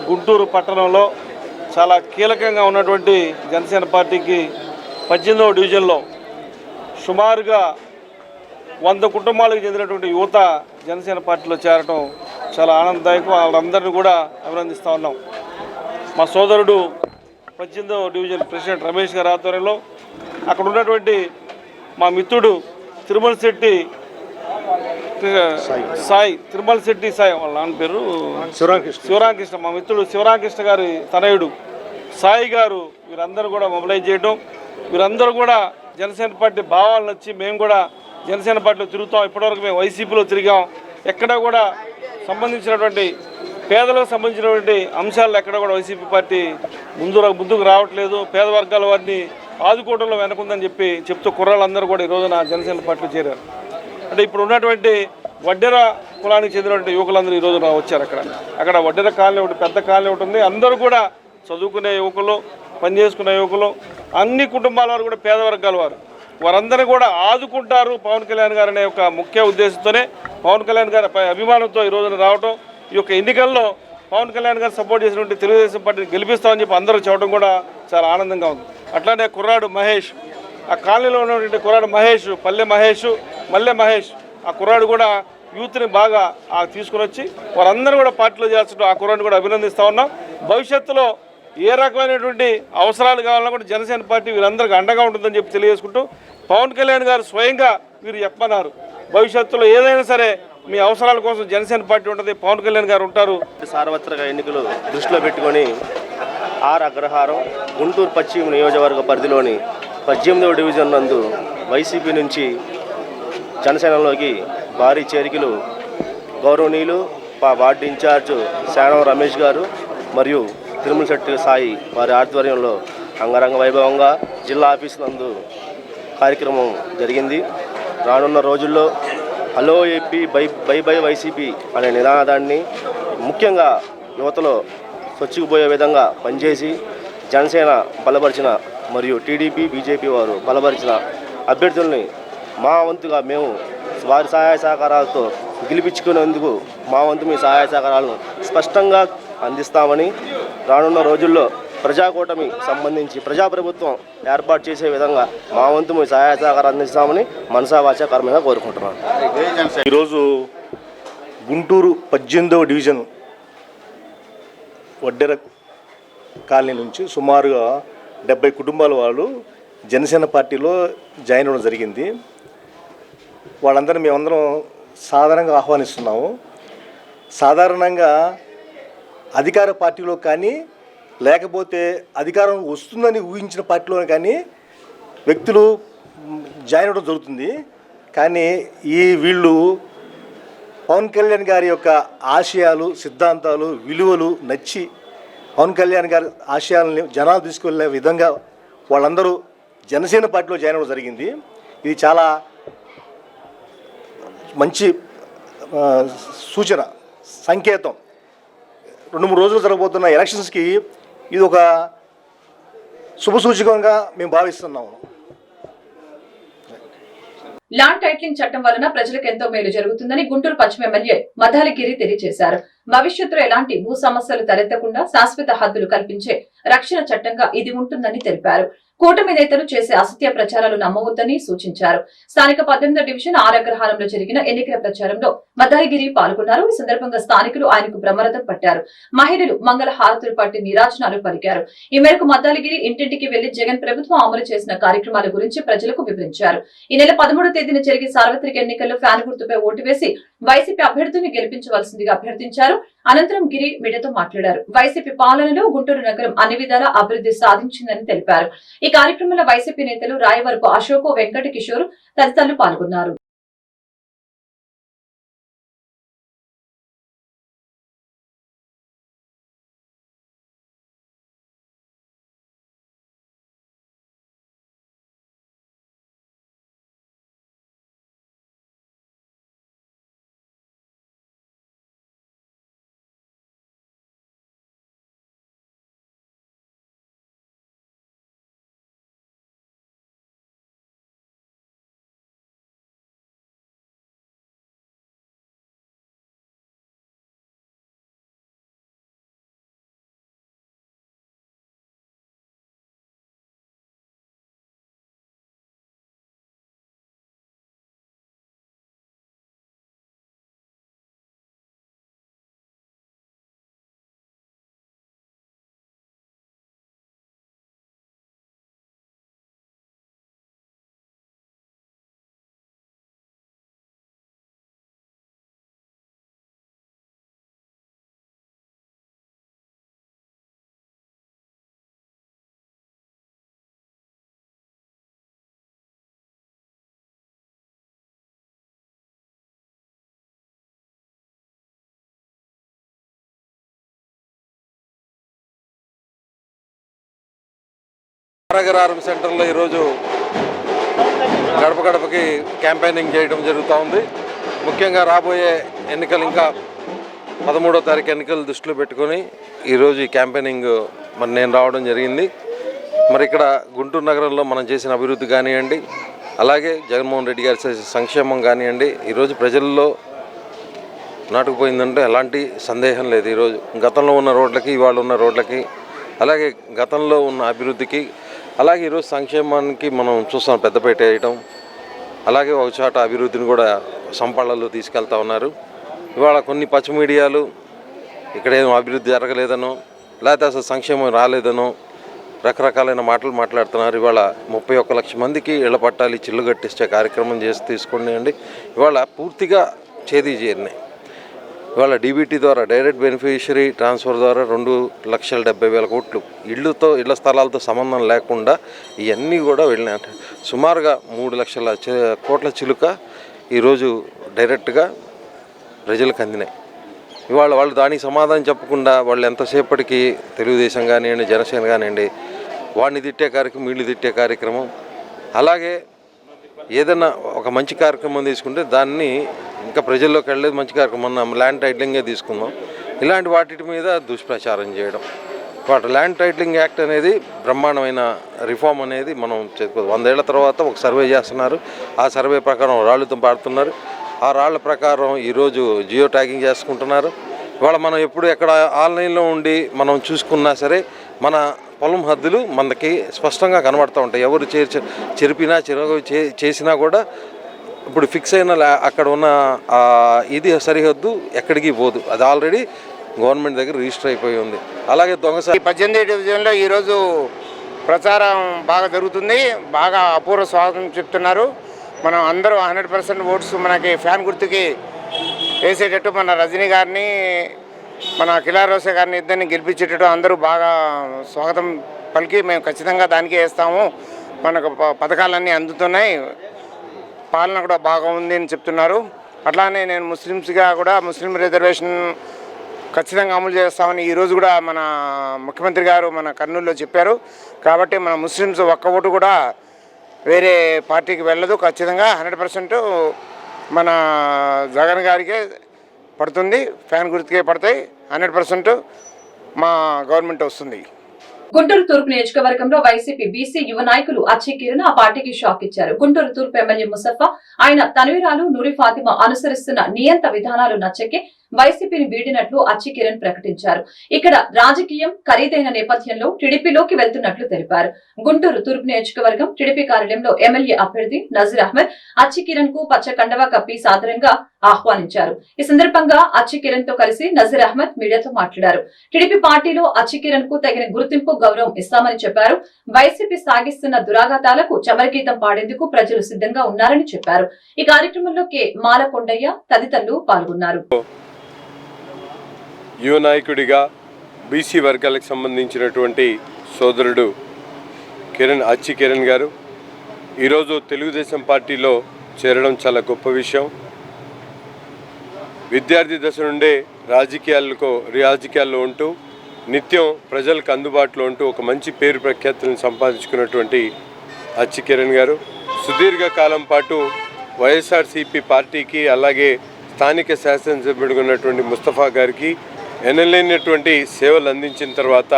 గుంటూరు పట్టణంలో చాలా కీలకంగా ఉన్నటువంటి జనసేన పార్టీకి 18వ డివిజన్లో సుమారుగా 100 కుటుంబాలకు చెందినటువంటి యువత జనసేన పార్టీలో చేరటం చాలా ఆనందదాయకం. వాళ్ళందరినీ కూడా అభినందిస్తూ ఉన్నాం. మా సోదరుడు 18వ డివిజన్ ప్రెసిడెంట్ రమేష్ గారి ఆధ్వర్యంలో అక్కడ ఉన్నటువంటి మా మిత్రుడు తిరుమలశెట్టి సాయి, తిరుమలశెట్టి సాయి, వాళ్ళ నాన్న పేరు శివరామకృష్ణ, మా మిత్రుడు శివరామకృష్ణ గారి తనయుడు సాయి గారు, వీరందరూ కూడా మొబిలైజ్ చేయడం, వీరందరూ కూడా జనసేన పార్టీ భావాలను వచ్చి మేము కూడా జనసేన పార్టీలో తిరుగుతాం. ఇప్పటివరకు మేము వైసీపీలో తిరిగాం. ఎక్కడా కూడా సంబంధించినటువంటి పేదలకు సంబంధించినటువంటి అంశాలు ఎక్కడ కూడా వైసీపీ పార్టీ ముందుకు రావట్లేదు. పేద వర్గాల వారిని ఆదుకోవడంలో వెనకుందని చెప్తూ కుర్రాళ్ళందరూ కూడా ఈ రోజున జనసేన పార్టీలో చేరారు. అంటే ఇప్పుడు ఉన్నటువంటి వడ్డెర కులానికి చెందినటువంటి యువకులందరూ ఈ రోజున వచ్చారు. అక్కడ వడ్డెర కాలనీ ఒకటి, పెద్ద కాలనీ ఒకటి ఉంది. అందరూ కూడా చదువుకునే యువకులు, పనిచేసుకునే యువకులు, అన్ని కుటుంబాల వారు కూడా పేద వర్గాల వారందరూ కూడా ఆదుకుంటారు పవన్ కళ్యాణ్ గారు అనే ఒక ముఖ్య ఉద్దేశంతోనే పవన్ కళ్యాణ్ గారి అభిమానంతో ఈ రోజున రావటం, ఈ యొక్క ఎన్నికల్లో పవన్ కళ్యాణ్ గారు సపోర్ట్ చేసినటువంటి తెలుగుదేశం పార్టీని గెలిపిస్తామని చెప్పి అందరూ చెప్పడం కూడా చాలా ఆనందంగా ఉంది. అట్లానే కుర్రాడు మహేష్, ఆ కాలనీలో ఉన్నటువంటి కుర్రాడు మహేష్, మల్లె మహేష్, ఆ కుర్రాడు కూడా యూత్ని బాగా తీసుకుని వచ్చి వారందరూ కూడా పార్టీలో చేస్తుంటాం. ఆ కుర్రాడిని కూడా అభినందిస్తూ ఉన్నాం. భవిష్యత్తులో ఏ రకమైనటువంటి అవసరాలు కావాలన్నా కూడా జనసేన పార్టీ వీరందరికీ అండగా ఉంటుందని చెప్పి తెలియజేసుకుంటూ పవన్ కళ్యాణ్ గారు స్వయంగా వీరు చెప్పన్నారు, భవిష్యత్తులో ఏదైనా సరే మీ అవసరాల కోసం జనసేన పార్టీ ఉంటుంది, పవన్ కళ్యాణ్ గారు ఉంటారు. సార్వత్రిక ఎన్నికలు దృష్టిలో పెట్టుకొని ఆర్ అగ్రహారం గుంటూరు పశ్చిమ నియోజకవర్గ పరిధిలోని 18వ డివిజన్ నందు వైసీపీ నుంచి జనసేనలోకి భారీ చేరికలు గౌరవనీయులు వార్డు ఇన్ఛార్జ్ శానం రమేష్ గారు మరియు తిరుమల శెట్టి సాయి వారి ఆధ్వర్యంలో అంగరంగ వైభవంగా జిల్లా ఆఫీస్ నందు కార్యక్రమం జరిగింది. రానున్న రోజుల్లో hello AP by by YCP అనే నినాదాన్ని ముఖ్యంగా యువతలో చొచ్చుకుపోయే విధంగా పనిచేసి జనసేన బలపరిచిన మరియు టీడీపీ బీజేపీ వారు బలపరిచిన అభ్యర్థుల్ని మా వంతుగా మేము వారి సహాయ సహకారాలతో గెలిపించుకునేందుకు మా వంతు మీ సహాయ సహకారాలను స్పష్టంగా అందిస్తామని, రానున్న రోజుల్లో ప్రజాకూటమి సంబంధించి ప్రజాప్రభుత్వం ఏర్పాటు చేసే విధంగా మా వంతు మీ సహాయ సహకారం అందిస్తామని మనసా వాచా కర్మగా కోరుకుంటున్నాను. ఈరోజు గుంటూరు 18వ డివిజన్ వడ్డెర కాలనీ నుంచి సుమారుగా 70 కుటుంబాల వాళ్ళు జనసేన పార్టీలో జాయిన్ అవ్వడం జరిగింది. వాళ్ళందరినీ మేమందరం సాధారణంగా ఆహ్వానిస్తున్నాము. సాధారణంగా అధికార పార్టీలో కానీ లేకపోతే అధికారం వస్తుందని ఊహించిన పార్టీలో కానీ వ్యక్తులు జాయిన్ అవ్వడం జరుగుతుంది. కానీ వీళ్ళు పవన్ కళ్యాణ్ గారి యొక్క ఆశయాలు, సిద్ధాంతాలు, విలువలు నచ్చి పవన్ కళ్యాణ్ గారి ఆశయాలని జనాలు తీసుకెళ్లే విధంగా వాళ్ళందరూ జనసేన పార్టీలో జాయిన్ అవ్వడం జరిగింది. ఇది చాలా మంచి సూచన, సంకేతం. 2-3 రోజులు జరగబోతున్న ఎలక్షన్స్కి ఇది ఒక శుభసూచకంగా మేము భావిస్తున్నాము. ల్యాండ్ టైటిలింగ్ చట్టం వలన ప్రజలకు ఎంతో మేలు జరుగుతుందని గుంటూరు పశ్చిమ ఎమ్మెల్యే మదాలిగిరి తెలియజేశారు. భవిష్యత్తులో ఎలాంటి భూ సమస్యలు తలెత్తకుండా శాశ్వత హద్దులు కల్పించే రక్షణ చట్టంగా ఇది ఉంటుందని తెలిపారు. కూటమి నేతలు చేసే అసత్య ప్రచారాలు నమ్మవద్దని సూచించారు. స్థానిక 18వ డివిజన్ ఆర్ అగ్రహారంలో జరిగిన ఎన్నికల ప్రచారంలో మదాలిగిరి పాల్గొన్నారు. ఈ సందర్భంగా స్థానికులు ఆయనకు బ్రహ్మరథం పట్టారు. మహిళలు మంగళ హారతులు పట్టి నీరాజనాలు పలికారు. ఈ మేరకు మదాలిగిరి ఇంటింటికి వెళ్లి జగన్ ప్రభుత్వం అమలు చేసిన కార్యక్రమాల గురించి ప్రజలకు వివరించారు. ఈ నెల 13వ తేదీన జరిగే సార్వత్రిక ఎన్నికల్లో ఫ్యాన్ గుర్తుపై ఓటు వేసి వైసీపీ అభ్యర్థిని గెలిపించవలసిందిగా అభ్యర్థించారు. అనంతరం గిరి మీడియాతో మాట్లాడారు. వైసీపీ పాలనలో గుంటూరు నగరం అన్ని విధాలా అభివృద్ధి సాధించిందని తెలిపారు. ఈ కార్యక్రమంలో వైసీపీ నేతలు రాయవరపు అశోక్, వెంకట కిషోర్ తదితరులు పాల్గొన్నారు. అగ్రహారం సెంటర్లో ఈరోజు గడప గడపకి క్యాంపెయినింగ్ చేయడం జరుగుతూ ఉంది. ముఖ్యంగా రాబోయే ఎన్నికలు ఇంకా 13వ తారీఖు ఎన్నికలు దృష్టిలో పెట్టుకొని ఈరోజు ఈ క్యాంపెయినింగ్ నేను రావడం జరిగింది. మరి ఇక్కడ గుంటూరు నగరంలో మనం చేసిన అభివృద్ధి కానివ్వండి, అలాగే జగన్మోహన్ రెడ్డి గారి చేసే సంక్షేమం కానివ్వండి, ఈరోజు ప్రజల్లో నాటుకుపోయిందంటే ఎలాంటి సందేహం లేదు. ఈరోజు గతంలో ఉన్న రోడ్లకి ఇవాళ ఉన్న రోడ్లకి, అలాగే గతంలో ఉన్న అభివృద్ధికి, అలాగే ఈరోజు సంక్షేమానికి మనం చూస్తాం పెద్దపేట వేయటం, అలాగే ఒక చోట అభివృద్ధిని కూడా సంపాళ్ళలో తీసుకెళ్తా ఉన్నారు. ఇవాళ కొన్ని పచ్చ మీడియాలు ఇక్కడేం అభివృద్ధి జరగలేదనో లేకపోతే అసలు సంక్షేమం రాలేదనో రకరకాలైన మాటలు మాట్లాడుతున్నారు. ఇవాళ 31 లక్షల మందికి ఇళ్ల పట్టాలు చిల్లు కట్టించే కార్యక్రమం తీసుకోండి. ఇవాళ పూర్తిగా చేరినాయి. ఇవాళ డీబీటీ ద్వారా డైరెక్ట్ బెనిఫిషియరీ ట్రాన్స్ఫర్ ద్వారా 2,70,000 కోట్లు ఇళ్ల స్థలాలతో సంబంధం లేకుండా ఇవన్నీ కూడా వెళ్ళినాయి. సుమారుగా 3 లక్షల కోట్ల చిలుక ఈరోజు డైరెక్ట్గా ప్రజలకు అందినాయి. ఇవాళ వాళ్ళు దానికి సమాధానం చెప్పకుండా వాళ్ళు ఎంతసేపటికి తెలుగుదేశం కానివ్వండి, జనసేన కానివ్వండి, వాడిని తిట్టే కార్యక్రమం, వీళ్ళు తిట్టే కార్యక్రమం. అలాగే ఏదైనా ఒక మంచి కార్యక్రమం తీసుకుంటే దాన్ని ఇంకా ప్రజల్లోకి వెళ్ళేది మంచి కార్యక్రమం. మన ల్యాండ్ టైటిలింగే తీసుకుందాం. ఇలాంటి వాటి మీద దుష్ప్రచారం చేయడం. ల్యాండ్ టైటిలింగ్ యాక్ట్ అనేది బ్రహ్మాండమైన రిఫార్మ్ అనేది మనం 100 ఏళ్ల తర్వాత ఒక సర్వే చేస్తున్నారు. ఆ సర్వే ప్రకారం రాళ్ళతో పాడుతున్నారు. ఆ రాళ్ల ప్రకారం ఈరోజు జియో ట్యాగింగ్ చేసుకుంటున్నారు. ఇవాళ మనం ఎప్పుడు ఎక్కడ ఆన్లైన్లో ఉండి మనం చూసుకున్నా సరే మన పొలం హద్దులు మనకి స్పష్టంగా కనబడుతూ ఉంటాయి. ఎవరు చెరిపినా చేసినా కూడా ఇప్పుడు ఫిక్స్ అయిన అక్కడ ఉన్న ఇది సరిహద్దు ఎక్కడికి పోదు. అది ఆల్రెడీ గవర్నమెంట్ దగ్గర రిజిస్టర్ అయిపోయి ఉంది. అలాగే దొంగసారి 18 డివిజన్లో ఈరోజు ప్రచారం బాగా జరుగుతుంది. బాగా అపూర్వ స్వాగతం చెప్తున్నారు. మనం అందరూ 100% ఓట్స్ మనకి ఫ్యాన్ గుర్తుకి వేసేటట్టు మన రజనీ గారిని, మన కిలా రోసే గారిని ఇద్దరిని గెలిపించేటట్టు అందరూ బాగా స్వాగతం పలికి మేము ఖచ్చితంగా దానికే వేస్తాము, మనకు పథకాలన్నీ అందుతున్నాయి, పాలన కూడా బాగా ఉంది అని చెప్తున్నారు. అట్లానే నేను ముస్లిమ్స్గా కూడా ముస్లిం రిజర్వేషన్ ఖచ్చితంగా అమలు చేస్తామని ఈరోజు కూడా మన ముఖ్యమంత్రి గారు మన కర్నూలులో చెప్పారు. కాబట్టి మన ముస్లిమ్స్ ఒక్క ఓటు కూడా వేరే పార్టీకి వెళ్ళదు. ఖచ్చితంగా 100% మన జగన్ గారికే పడుతుంది, ఫ్యాన్ గుర్తుకే పడతాయి. 100% మా గవర్నమెంట్ వస్తుంది. గుంటూరు తూర్పు నియోజకవర్గంలో వైసీపీ బీసీ యువ నాయకులు అచ్చి కిరణ్ ఆ పార్టీకి షాక్ ఇచ్చారు. గుంటూరు తూర్పు ఎమ్మెల్యే ముసఫా, ఆయన తనయురాలు నూరి ఫాతిమా అనుసరిస్తున్న నియంత విధానాలు నచ్చకే వైసీపీని వీడినట్లు అచ్చి కిరణ్ ప్రకటించారు. ఇక్కడ రాజకీయం ఖరీదైన నేపథ్యంలో టీడీపీలోకి వెళ్తున్నట్లు తెలిపారు. గుంటూరు తూర్పు నియోజకవర్గం టీడీపీ కార్యాలయంలో ఎమ్మెల్యే అభ్యర్థి నజీర్ అహ్మద్ అచ్చి కిరణ్ కు పచ్చ కండవా కప్పి సాదరంగా ఆహ్వానించారు. ఈ సందర్భంగా అచ్చి కిరణ్ తో కలిసి నజీర్ అహ్మద్ మీడియాతో మాట్లాడారు. టీడీపీ పార్టీలో అచ్చి కిరణ్ కు తగిన గుర్తింపు, గౌరవం ఇస్తామని చెప్పారు. వైసీపీ సాగిస్తున్న దురాఘాతాలకు చమరగీతం పాడేందుకు ప్రజలు సిద్ధంగా ఉన్నారని చెప్పారు. ఈ కార్యక్రమంలో కె మాలకొండయ్య తదితరులు పాల్గొన్నారు. యువ నాయకుడిగా బీసీ వర్గాలకు సంబంధించినటువంటి సోదరుడు అచ్చి కిరణ్ గారు ఈరోజు తెలుగుదేశం పార్టీలో చేరడం చాలా గొప్ప విషయం. విద్యార్థి దశ నుండే రాజకీయాల్లో ఉంటూ నిత్యం ప్రజలకు అందుబాటులో ఉంటూ ఒక మంచి పేరు ప్రఖ్యాతులను సంపాదించుకున్నటువంటి అచ్చి కిరణ్ గారు సుదీర్ఘకాలం పాటు వైఎస్ఆర్సీపీ పార్టీకి, అలాగే స్థానిక శాసనసభ్యుడిగా ఉన్నటువంటి ముస్తఫా గారికి ఎనలేనటువంటి సేవలు అందించిన తర్వాత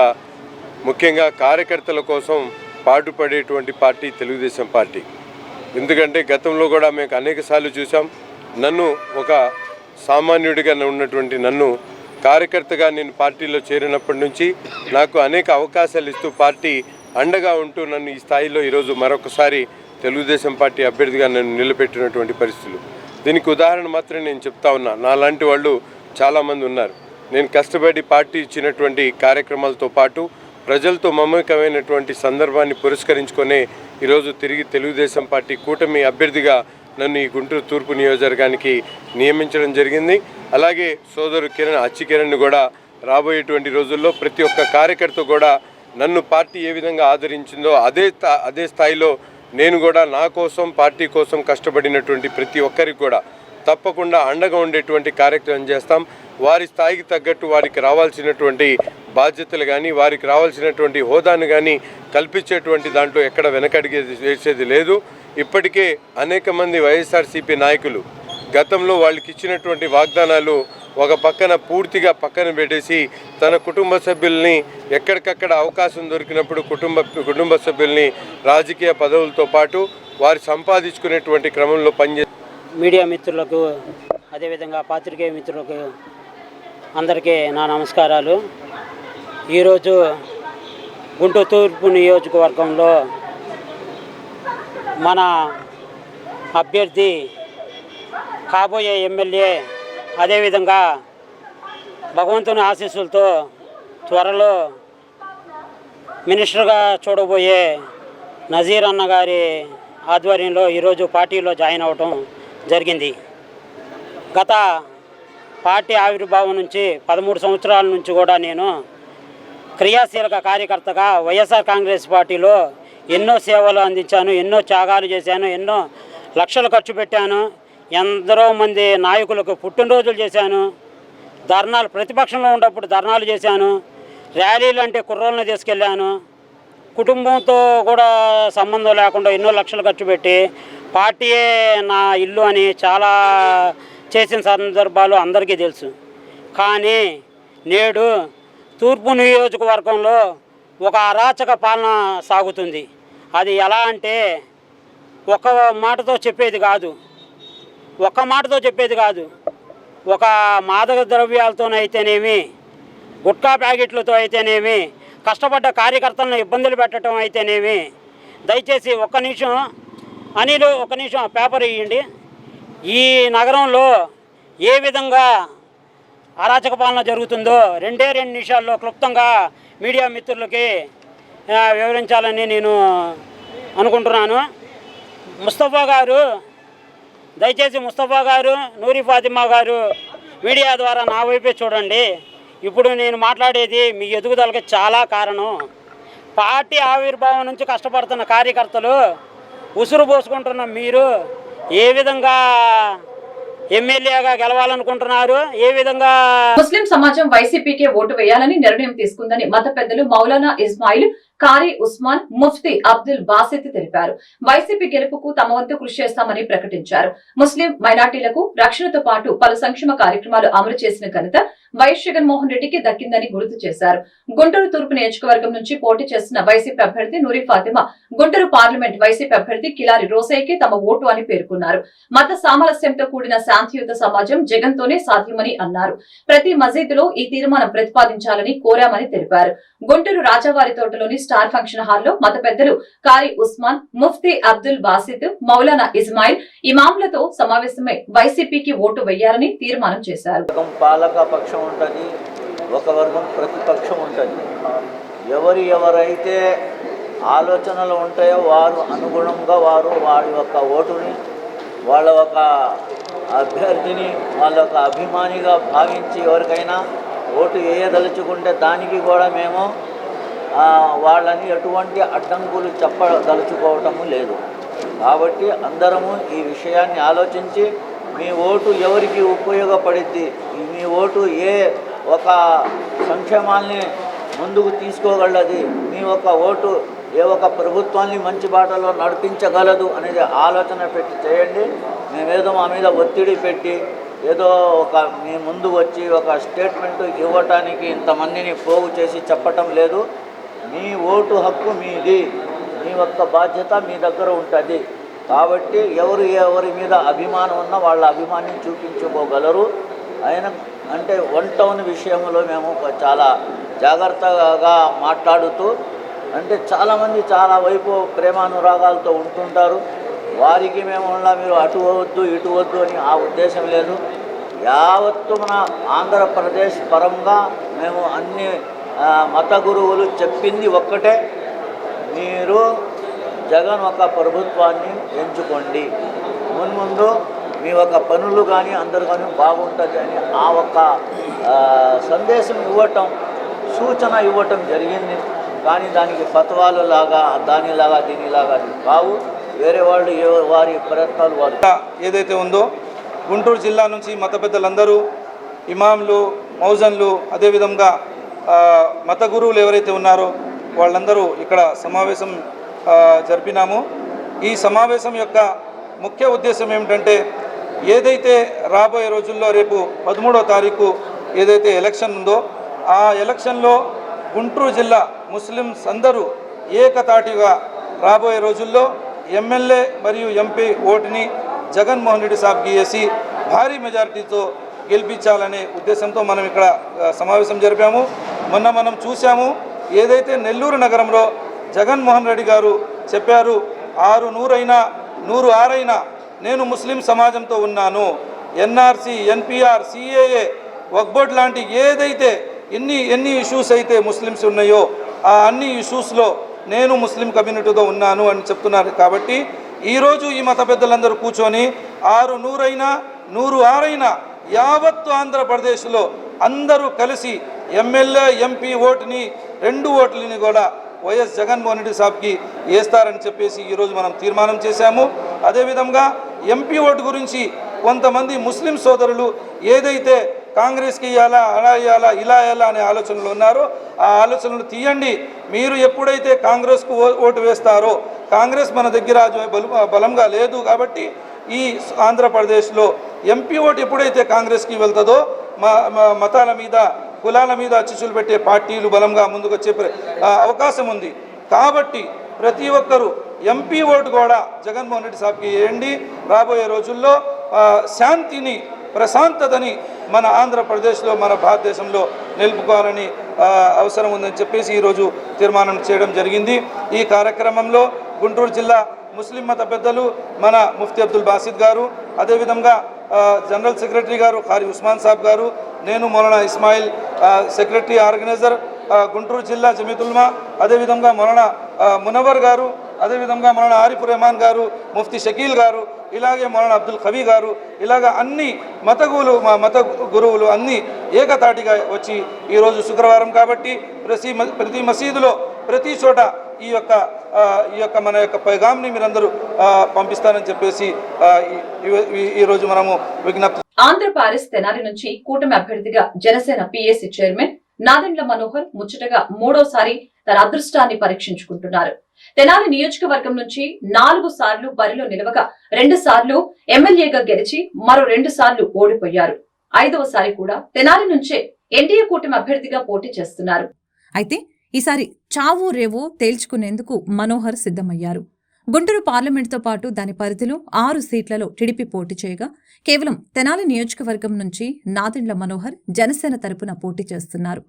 ముఖ్యంగా కార్యకర్తల కోసం పాటుపడేటువంటి పార్టీ తెలుగుదేశం పార్టీ. ఎందుకంటే గతంలో కూడా మేము అనేకసార్లు చూసాం. నన్ను ఒక సామాన్యుడిగా ఉన్నటువంటి నన్ను కార్యకర్తగా నేను పార్టీలో చేరినప్పటి నుంచి నాకు అనేక అవకాశాలు ఇస్తూ పార్టీ అండగా ఉంటూ నన్ను ఈ స్థాయిలో ఈరోజు మరొకసారి తెలుగుదేశం పార్టీ అభ్యర్థిగా నన్ను నిలబెట్టినటువంటి పరిస్థితులు. దీనికి ఉదాహరణ మాత్రం నేను చెప్తా ఉన్నా. నాలాంటి వాళ్ళు చాలామంది ఉన్నారు. నేను కష్టపడి పార్టీ ఇచ్చినటువంటి కార్యక్రమాలతో పాటు ప్రజలతో మమేకమైనటువంటి సందర్భాన్ని పురస్కరించుకొని ఈరోజు తిరిగి తెలుగుదేశం పార్టీ కూటమి అభ్యర్థిగా నన్ను ఈ గుంటూరు తూర్పు నియోజకవర్గానికి నియమించడం జరిగింది. అలాగే సోదరు అచ్చి కిరణ్ కూడా రాబోయేటువంటి రోజుల్లో ప్రతి ఒక్క కార్యకర్త కూడా నన్ను పార్టీ ఏ విధంగా ఆదరించిందో అదే స్థాయిలో నేను కూడా నా కోసం, పార్టీ కోసం కష్టపడినటువంటి ప్రతి ఒక్కరికి కూడా తప్పకుండా అండగా ఉండేటువంటి కార్యక్రమం చేస్తాం. వారి స్థాయికి తగ్గట్టు వారికి రావాల్సినటువంటి బాధ్యతలు కానీ, వారికి రావాల్సినటువంటి హోదాను కానీ కల్పించేటువంటి దాంట్లో ఎక్కడ వెనకడిగే వేసేది లేదు. ఇప్పటికే అనేక మంది వైఎస్ఆర్సీపీ నాయకులు గతంలో వాళ్ళకి ఇచ్చినటువంటి వాగ్దానాలు ఒక పక్కన పూర్తిగా పక్కన పెట్టేసి తన కుటుంబ సభ్యుల్ని ఎక్కడికక్కడ అవకాశం దొరికినప్పుడు కుటుంబ సభ్యుల్ని రాజకీయ పదవులతో పాటు వారు సంపాదించుకునేటువంటి క్రమంలో మీడియా మిత్రులకు, అదేవిధంగా పాత్రికేయ మిత్రులకు అందరికీ నా నమస్కారాలు. ఈరోజు గుంటూరు తూర్పు నియోజకవర్గంలో మన అభ్యర్థి, కాబోయే ఎమ్మెల్యే, అదేవిధంగా భగవంతుని ఆశీస్సులతో త్వరలో మినిస్టర్గా చూడబోయే నజీర్ అన్న గారి ఆధ్వర్యంలో ఈరోజు పార్టీలో జాయిన్ అవ్వటం జరిగింది. గత పార్టీ ఆవిర్భావం నుంచి 13 సంవత్సరాల నుంచి కూడా నేను క్రియాశీలక కార్యకర్తగా వైఎస్ఆర్ కాంగ్రెస్ పార్టీలో ఎన్నో సేవలు అందించాను, ఎన్నో త్యాగాలు చేశాను, ఎన్నో లక్షలు ఖర్చు పెట్టాను, ఎందరో మంది నాయకులకు పుట్టినరోజులు చేశాను, ధర్నాలు ప్రతిపక్షంలో ఉన్నప్పుడు ధర్నాలు చేశాను, ర్యాలీలు అంటే కుర్రోళ్ళని తీసుకెళ్ళాను, కుటుంబంతో కూడా సంబంధం లేకుండా ఎన్నో లక్షలు ఖర్చు పెట్టి పార్టీయే నా ఇల్లు అని చాలా చేసిన సందర్భాలు అందరికీ తెలుసు. కానీ నేడు తూర్పు నియోజకవర్గంలో ఒక అరాచక పాలన సాగుతుంది. అది ఎలా అంటే ఒక్క మాటతో చెప్పేది కాదు, ఒక మాదక ద్రవ్యాలతోనైతేనేమి, గుట్కా ప్యాకెట్లతో అయితేనేమి, కష్టపడ్డ కార్యకర్తలను ఇబ్బందులు పెట్టడం అయితేనేమి. దయచేసి ఒక్క నిమిషం అనిలు, ఒక్క నిమిషం ఆ పేపర్ ఇవ్వండి. ఈ నగరంలో ఏ విధంగా అరాచక పాలన జరుగుతుందో 2 నిమిషాల్లో క్లుప్తంగా మీడియా మిత్రులకి వివరించాలని నేను అనుకుంటున్నాను. ముస్తఫా గారు, దయచేసి ముస్తఫా గారు, నూరి ఫాతిమా గారు మీడియా ద్వారా నా వైపే చూడండి. ఇప్పుడు నేను మాట్లాడేది మీ ఎదుగుదలకి చాలా కారణం. పార్టీ ఆవిర్భావం నుంచి కష్టపడుతున్న కార్యకర్తలు, ఉసురు పోసుకుంటున్న మీరు ఏ విధంగా ఎమ్మెల్యేగా గెలవాలనుకుంటున్నారు, ఏ విధంగా ముస్లిం సమాజం వైసీపీకే ఓటు వేయాలని నిర్ణయం తీసుకుందని మత పెద్దలు మౌలానా ఇస్మాయిల్, కారీ ఉస్మాన్, ముఫ్తీ అబ్దుల్ బాసిత్ తెలిపారు. వైసీపీ గెలుపుకు తమ వంతు కృషి చేస్తామని ప్రకటించారు. ముస్లిం మైనార్టీలకు రక్షణతో పాటు పలు సంక్షేమ కార్యక్రమాలు అమలు చేసిన ఘనత వైఎస్ జగన్మోహన్ రెడ్డికి దక్కిందని గుర్తు చేశారు. గుంటూరు తూర్పు నియోజకవర్గం నుంచి పోటీ చేస్తున్న వైసీపీ అభ్యర్థి నూరి ఫాతిమా, గుంటూరు పార్లమెంట్ వైసీపీ అభ్యర్థి కిలారి రోసయ్యకి తమ ఓటు అని పేర్కొన్నారు. మత సామరస్యంతో కూడిన శాంతియుత సమాజం జగన్ తోనే సాధ్యమని అన్నారు. ప్రతి మసీదులో ఈ తీర్మానం ప్రతిపాదించాలని కోరామని తెలిపారు. గుంటూరు రాజావారి తోటలోని స్టార్ ఫంక్షన్ హాల్లో మత పెద్దలు కారీ ఉస్మాన్, ముఫ్తీ అబ్దుల్ బాసిత్, మౌలానా ఇస్మాయిల్ ఇమాంలతో సమావేశమై వైసీపీకి ఓటు వేయాలని తీర్మానం చేశారు. పాలక పక్షం ఉంటుంది, ఒక వర్గం ప్రతిపక్షం ఉంటుంది. ఎవరైతే ఆలోచనలు ఉంటాయో వారు అనుగుణంగా వారి యొక్క ఓటుని, వాళ్ళ ఒక అభ్యర్థిని, వాళ్ళ ఒక అభిమానిగా భావించి ఎవరికైనా ఓటు వేయదలుచుకుంటే దానికి కూడా మేము వాళ్ళని ఎటువంటి అడ్డంకులు చెప్పదలుచుకోవటము లేదు. కాబట్టి అందరము ఈ విషయాన్ని ఆలోచించి మీ ఓటు ఎవరికి ఉపయోగపడిద్ది, మీ ఓటు ఏ ఒక సంక్షేమాల్ని ముందుకు తీసుకోగలది, మీ ఒక ఓటు ఏ ఒక ప్రభుత్వాన్ని మంచి బాటలో నడిపించగలదు అనేది ఆలోచన పెట్టి చేయండి. మేమేదో మా మీద ఒత్తిడి పెట్టి ఏదో ఒక మీ ముందు వచ్చి ఒక స్టేట్మెంట్ ఇవ్వటానికి ఇంతమందిని పోగు చేసి చెప్పటం లేదు. మీ ఓటు హక్కు మీది, మీ యొక్క బాధ్యత మీ దగ్గర ఉంటుంది. కాబట్టి ఎవరి మీద అభిమానం ఉన్నా వాళ్ళ అభిమానం చూపించుకోగలరు. ఆయన అంటే 1 టౌన్ విషయంలో మేము చాలా జాగ్రత్తగా మాట్లాడుతూ, అంటే చాలామంది చాలా వైపు ప్రేమానురాగాలతో ఉంటుంటారు. వారికి మేము మీరు అటు వద్దు ఇటు వద్దు అని ఆ ఉద్దేశం లేదు. యావత్తు మన ఆంధ్రప్రదేశ్ పరంగా మేము అన్ని మత గురువులు చెప్పింది ఒక్కటే, మీరు జగన్ ఒక ప్రభుత్వాన్ని ఎంచుకోండి, ముందు మీ ఒక పనులు కానీ అందరు కానీ బాగుంటుంది అని ఆ ఒక్క సందేశం ఇవ్వటం, సూచన ఇవ్వటం జరిగింది. కానీ దానికి ఫత్వాలు లాగా దానిలాగా దీనిలాగా కావు. వేరే వాళ్ళు వారి ప్రయత్నాలు వారు ఏదైతే ఉందో గుంటూరు జిల్లా నుంచి మత పెద్దలందరూ, ఇమాంలు, మౌజన్లు, అదేవిధంగా మత గురువులు ఎవరైతే ఉన్నారో వాళ్ళందరూ ఇక్కడ సమావేశం జరిపినాము. ఈ సమావేశం యొక్క ముఖ్య ఉద్దేశం ఏమిటంటే, ఏదైతే రాబోయే రోజుల్లో రేపు 13వ తారీఖు ఏదైతే ఎలక్షన్ ఉందో ఆ ఎలక్షన్లో గుంటూరు జిల్లా ముస్లిమ్స్ అందరూ ఏకతాటిగా రాబోయే రోజుల్లో ఎమ్మెల్యే మరియు ఎంపీ ఓటుని జగన్మోహన్ రెడ్డి సాబ్కి వేసి భారీ మెజారిటీతో గెలిపించాలనే ఉద్దేశంతో మనం ఇక్కడ సమావేశం జరిపాము. మొన్న మనం చూసాము, ఏదైతే నెల్లూరు నగరంలో జగన్మోహన్ రెడ్డి గారు చెప్పారు, 100 అయినా 106 అయినా నేను ముస్లిం సమాజంతో ఉన్నాను, ఎన్ఆర్సీ, ఎన్పిఆర్, సిఏఏ, వక్ఫ్ బోర్డ్ లాంటి ఏదైతే ఎన్ని ఇష్యూస్ అయితే ముస్లిమ్స్ ఉన్నాయో ఆ అన్ని ఇష్యూస్లో నేను ముస్లిం కమ్యూనిటీతో ఉన్నాను అని చెప్తున్నారు. కాబట్టి ఈరోజు ఈ మత పెద్దలందరూ కూర్చొని 600 106 యావత్తు ఆంధ్రప్రదేశ్లో అందరూ కలిసి ఎమ్మెల్యే ఎంపీ ఓటుని 2 ఓట్లని కూడా వైఎస్ జగన్మోహన్ రెడ్డి సాబ్కి వేస్తారని చెప్పేసి ఈరోజు మనం తీర్మానం చేశాము. అదేవిధంగా ఎంపీ ఓటు గురించి కొంతమంది ముస్లిం సోదరులు ఏదైతే కాంగ్రెస్కి ఇవ్వాలా అలా ఇవ్వాలా ఇలా ఇవ్వాలా అనే ఆలోచనలు ఉన్నారో ఆ ఆలోచనలు తీయండి. మీరు ఎప్పుడైతే కాంగ్రెస్కు ఓటు వేస్తారో కాంగ్రెస్ మన దగ్గర బలంగా లేదు కాబట్టి ఈ ఆంధ్రప్రదేశ్లో ఎంపీ ఓటు ఎప్పుడైతే కాంగ్రెస్కి వెళ్తుందో మతాల మీద కులాల మీద చిచ్చులు పెట్టే పార్టీలు బలంగా ముందుకు వచ్చే అవకాశం ఉంది. కాబట్టి ప్రతి ఒక్కరూ ఎంపీ ఓటు కూడా జగన్మోహన్ రెడ్డి సాబ్కి వేయండి. రాబోయే రోజుల్లో శాంతిని ప్రశాంతతని మన ఆంధ్రప్రదేశ్లో మన భారతదేశంలో నిలుపుకోవాలని అవసరం ఉందని చెప్పేసి ఈరోజు తీర్మానం చేయడం జరిగింది. ఈ కార్యక్రమంలో గుంటూరు జిల్లా ముస్లిం మత పెద్దలు మన ముఫ్తీ అబ్దుల్ బాసిద్ గారు, అదేవిధంగా జనరల్ సెక్రటరీ గారు ఖారీ ఉస్మాన్ సాబ్ గారు, నేను మౌలానా ఇస్మాయిల్ సెక్రటరీ ఆర్గనైజర్ గుంటూరు జిల్లా జమీతుల్మా, అదేవిధంగా మౌలానా మునవర్ గారు, అదేవిధంగా మౌలానా ఆరిఫ్ రెహమాన్ గారు, ముఫ్తీ షకీల్ గారు, ఇలాగే మౌలానా అబ్దుల్ ఖవీ గారు, ఇలాగ అన్ని మత గురువులు అన్ని ఏకతాటిగా వచ్చి ఈరోజు శుక్రవారం కాబట్టి ప్రతి మసీదులో ప్రతి చోట ఈ యొక్క మన యొక్క పైగాంని మీరందరూ పంపిస్తారని చెప్పేసి ఈరోజు మనము విజ్ఞప్తి. ఆంధ్ర పారిస్ తెనాలి నుంచి కూటమి అభ్యర్థిగా జనసేన పిఎస్సి చైర్మన్ నాదెండ్ల మనోహర్ ముచ్చటగా 3వసారి తన అదృష్టాన్ని పరీక్షించుకుంటున్నారు. తెనాలి నియోజకవర్గం నుంచి 4 సార్లు బరిలో నిలవగా 2 సార్లు ఎమ్మెల్యేగా గెలిచి మరో 2 సార్లు ఓడిపోయారు. 5వసారి కూడా తెనాలి నుంచే ఎన్డీఏ కూటమి అభ్యర్థిగా పోటీ చేస్తున్నారు. అయితే ఈసారి చావో రేవో తేల్చుకునేందుకు మనోహర్ సిద్ధమయ్యారు. గుంటూరు పార్లమెంటుతో పాటు దాని పరిధిలో 6 సీట్లలో టీడీపీ పోటీ చేయగా కేవలం తెనాలి నియోజకవర్గం నుంచి నాదెండ్ల మనోహర్ జనసేన తరపున పోటీ చేస్తున్నారు.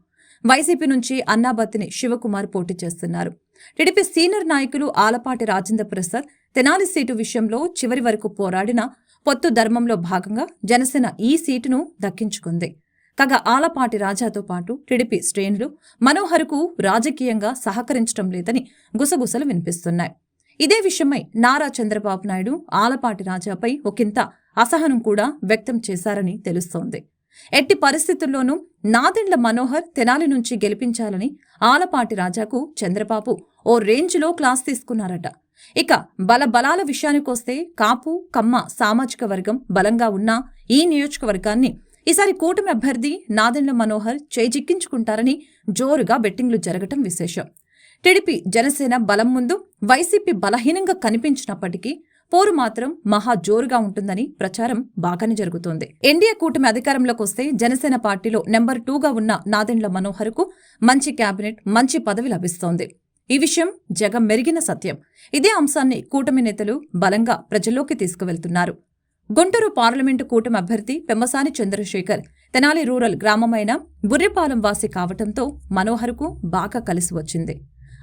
వైసీపీ నుంచి అన్నాబత్తిని శివకుమార్ పోటీ చేస్తున్నారు. టీడీపీ సీనియర్ నాయకులు ఆలపాటి రాజేంద్ర ప్రసాద్ తెనాలి సీటు విషయంలో చివరి వరకు పోరాడిన పొత్తు ధర్మంలో భాగంగా జనసేన ఈ సీటును దక్కించుకుంది. కాగా ఆలపాటి రాజాతో పాటు టీడీపీ శ్రేణులు మనోహర్కు రాజకీయంగా సహకరించడం లేదని గుసగుసలు వినిపిస్తున్నాయి. ఇదే విషయమై నారా చంద్రబాబు నాయుడు ఆలపాటి రాజాపై ఒకంత అసహనం కూడా వ్యక్తం చేశారని తెలుస్తోంది. ఎట్టి పరిస్థితుల్లోనూ నాదెండ్ల మనోహర్ తెనాలి నుంచి గెలిపించాలని ఆలపాటి రాజాకు చంద్రబాబు ఓ రేంజ్లో క్లాస్ తీసుకున్నారట. ఇక బలాల విషయానికొస్తే కాపు కమ్మ సామాజిక వర్గం బలంగా ఉన్న ఈ నియోజకవర్గాన్ని ఈసారి కూటమి అభ్యర్థి నాదెండ్ల మనోహర్ చేజిక్కించుకుంటారని జోరుగా బెట్టింగ్లు జరగటం విశేషం. టీడీపీ జనసేన బలం ముందు వైసీపీ బలహీనంగా కనిపించినప్పటికీ పోరు మాత్రం మహా జోరుగా ఉంటుందని ప్రచారం బాగానే జరుగుతోంది. ఎన్డీఏ కూటమి అధికారంలోకి వస్తే జనసేన పార్టీలో నెంబర్ 2గా ఉన్న నాదెండ్ల మనోహర్కు మంచి కేబినెట్, మంచి పదవి లభిస్తోంది. ఈ విషయం జగం మెరిగిన సత్యం. ఇదే అంశాన్ని కూటమి నేతలు బలంగా ప్రజల్లోకి తీసుకువెళ్తున్నారు. గుంటూరు పార్లమెంటు కూటమి అభ్యర్థి పెమ్మసాని చంద్రశేఖర్ తెనాలి రూరల్ గ్రామమైన బుర్రిపాలెం వాసి కావటంతో మనోహర్కు బాగా కలిసి వచ్చింది.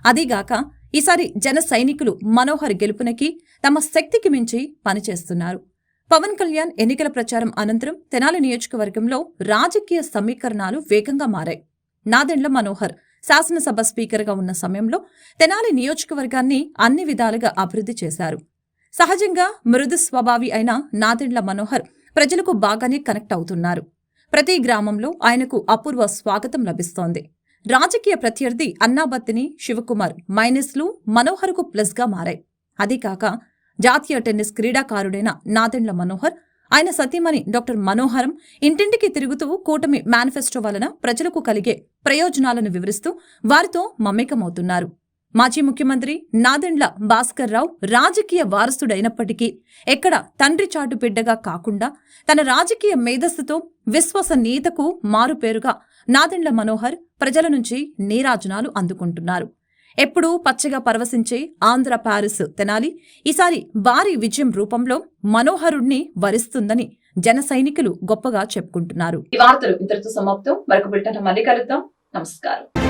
అదీగాక ఈసారి జన సైనికులు మనోహర్ గెలుపునకి తమ శక్తికి మించి పనిచేస్తున్నారు. పవన్ కళ్యాణ్ ఎన్నికల ప్రచారం అనంతరం తెనాలి నియోజకవర్గంలో రాజకీయ సమీకరణాలు వేగంగా మారాయి. నాదెండ్ల మనోహర్ శాసనసభ స్పీకర్గా ఉన్న సమయంలో తెనాలి నియోజకవర్గాన్ని అన్ని విధాలుగా అభివృద్ధి చేశారు. సహజంగా మృదు స్వభావి అయిన నాదెండ్ల మనోహర్ ప్రజలకు బాగానే కనెక్ట్ అవుతున్నారు. ప్రతి గ్రామంలో ఆయనకు అపూర్వ స్వాగతం లభిస్తోంది. రాజకీయ ప్రత్యర్థి అన్నాబత్తిని శివకుమార్ మైనస్లు మనోహర్కు ప్లస్గా మారాయి. అదీకాక జాతీయ టెన్నిస్ క్రీడాకారుడైన నాదెండ్ల మనోహర్, ఆయన సతీమణి డాక్టర్ మనోహరం ఇంటింటికి తిరుగుతూ కూటమి మేనిఫెస్టో వలన ప్రజలకు కలిగే ప్రయోజనాలను వివరిస్తూ వారితో మమేకమవుతున్నారు. మాజీ ముఖ్యమంత్రి నాదెండ్ల భాస్కర్ రావు రాజకీయ వారసుడైనప్పటికీ ఎక్కడ తండ్రి చాటు బిడ్డగా కాకుండా తన రాజకీయ మేధస్సుతో విశ్వసనీయతకు మారుపేరుగా నాదెండ్ల మనోహర్ ప్రజల నుంచి నీరాజనాలు అందుకుంటున్నారు. ఎప్పుడూ పచ్చగా పరవశించే ఆంధ్ర పారిస్ తెనాలి ఈసారి భారీ విజయం రూపంలో మనోహరుణ్ణి వరిస్తుందని జన సైనికులు గొప్పగా చెప్పుకుంటున్నారు. ఈ వార్తలు ఇంతటితో సమాప్తం. మరొక బిల్టన్ మళ్ళీ కలుద్దాం. నమస్కారం.